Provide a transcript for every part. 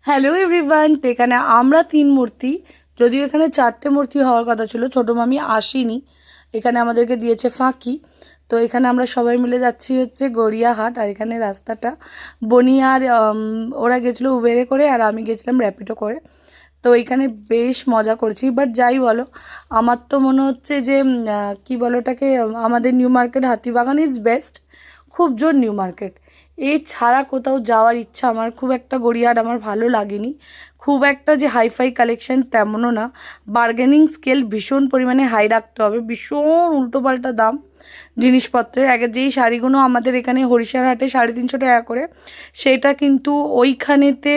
Hello everyone. তো এখানে আমরা 3 মূর্তি, যদিও এখানে 4টে মূর্তি হওয়ার কথা ছিল, ছোটো মামি আসেনি, এখানে আমাদেরকে দিয়েছে ফাঁকি। তো এখানে আমরা সবাই মিলে যাচ্ছি হচ্ছে গড়িয়াহাট। আর এখানে রাস্তাটা বনি আর ওরা গেছিলো উবেরে করে, আর আমি গেছিলাম র্যাপিডো করে। তো এখানে বেশ মজা করছি। বাট যাই বলো, আমার তো মনে হচ্ছে যে কী বলো ওটাকে, আমাদের new market Hatibagan is best, খুব জোর নিউ মার্কেট। এছাড়া কোথাও যাওয়ার ইচ্ছা আমার খুব একটা, গড়িয়াহাট আমার ভালো লাগেনি। খুব একটা যে হাইফাই কালেকশন তেমনও না, বার্গেনিং স্কেল ভীষণ পরিমাণে হাই রাখতে হবে, ভীষণ উল্টোপাল্টা দাম জিনিসপত্রের। আগে যেই শাড়িগুলো আমাদের এখানে হরিশার হাটে 350 টাকা করে, সেটা কিন্তু ওইখানেতে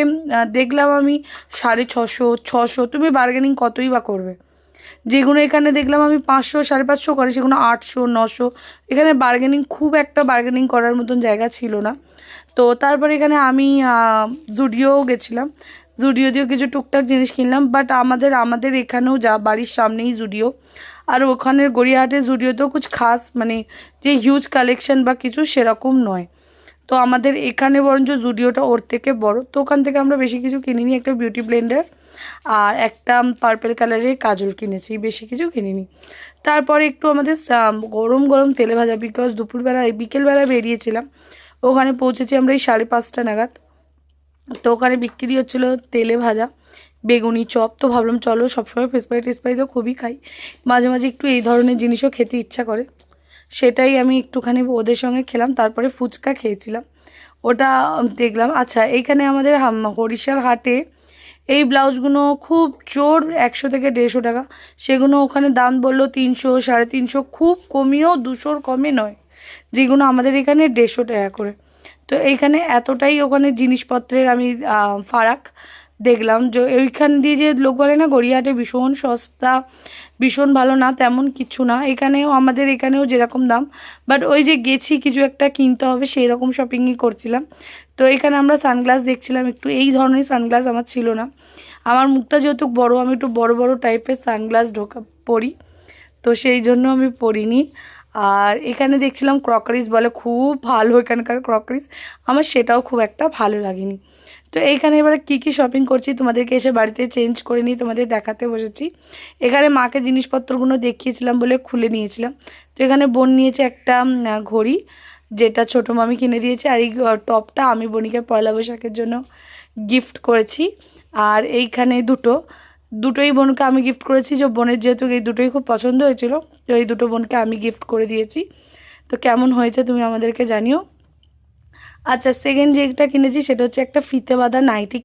দেখলাম আমি 650, 600। তুমি বার্গেনিং কতই বা করবে? যেগুলো এখানে দেখলাম আমি 500, 550 করে, সেগুলো 800, 900। এখানে বার্গেনিং, খুব একটা বার্গেনিং করার মতন জায়গা ছিল না। তো তারপরে এখানে আমি জুডিও গেছিলাম, জুডিও দিয়েও কিছু টুকটাক জিনিস কিনলাম। বাট আমাদের এখানেও যা বাড়ির সামনেই জুডিও, আর ওখানের গড়িয়াহাটের জুডিওতেও কুছ খাস মানে যে হিউজ কালেকশন বা কিছু সেরকম নয়। তো আমাদের এখানে বরঞ্চ জুডিওটা ওর থেকে বড়। তো ওখান থেকে আমরা বেশি কিছু কিনিনি, একটা বিউটি ব্লেন্ডার আর একটা পার্পেল কালারের কাজল কিনেছি, বেশি কিছু কিনিনি। তারপরে একটু আমাদের গরম গরম তেলে ভাজা, বিকজ দুপুরবেলা বিকেলবেলা বেরিয়েছিলাম, ওখানে পৌঁছেছি আমরা এই 5:30 নাগাদ। তো ওখানে বিক্রি হচ্ছিলো তেলে ভাজা বেগুনি চপ। তো ভাবলাম চলো, সবসময় ফিশ ফ্রাই টিস ফ্রাই তো খুবই খাই, মাঝে মাঝে একটু এই ধরনের জিনিসও খেতে ইচ্ছা করে। সেটাই আমি একটুখানি ওদের সঙ্গে খেলাম। তারপরে ফুচকা খেয়েছিলাম, ওটা দেখলাম। আচ্ছা, এইখানে আমাদের হরিশার হাটে এই ব্লাউজগুলো খুব জোর 100 থেকে 150 টাকা, সেগুলো ওখানে দাম বললো 300, 350, খুব কমিয়েও 200-র কমে নয়, যেগুলো আমাদের এখানে 150 টাকা করে। তো এইখানে এতটাই ওখানে জিনিসপত্রের আমি ফারাক দেখলাম, যে ওইখান দিয়ে যে লোক বলে না গড়িয়াহাটে ভীষণ সস্তা, ভীষণ ভালো না, তেমন কিছু না। এখানেও আমাদের এখানেও যেরকম দাম, বাট ওই যে গেছি কিছু একটা কিনতে হবে সেই রকম শপিংই করছিলাম। তো এখানে আমরা সানগ্লাস দেখছিলাম, একটু এই ধরনের সানগ্লাস আমার ছিল না। আমার মুখটা যেহেতু বড়, আমি একটু বড় বড় টাইপের সানগ্লাস পরি, তো সেই জন্য আমি পরিনি। আর এখানে দেখছিলাম ক্রকারিস, বলে খুব ভালো এখানকার ক্রকারিস, আমার সেটাও খুব একটা ভালো লাগেনি। তো এইখানে এবারে কী শপিং করছি তোমাদেরকে এসে বাড়িতে চেঞ্জ করে নিই, তোমাদের দেখাতে বসেছি। এখানে মাকে জিনিসপত্রগুলো দেখিয়েছিলাম বলে খুলে নিয়েছিলাম। তো এখানে বোন নিয়েছে একটা ঘড়ি, যেটা ছোটো মামি কিনে দিয়েছে। আর এই টপটা আমি বোনিকে পয়লা বৈশাখের জন্য গিফট করেছি। আর এইখানে দুটোই বোনকে আমি গিফট করেছি, যে বোনের যেহেতু এই দুটোই খুব পছন্দ হয়েছিল, তো এই দুটো বোনকে আমি গিফট করে দিয়েছি। তো কেমন হয়েছে তুমি আমাদেরকে জানিও। আচ্ছা, সেকেন্ড যেটা কিনেছি সেটা হচ্ছে একটা ফিতে বাঁধা নাইটি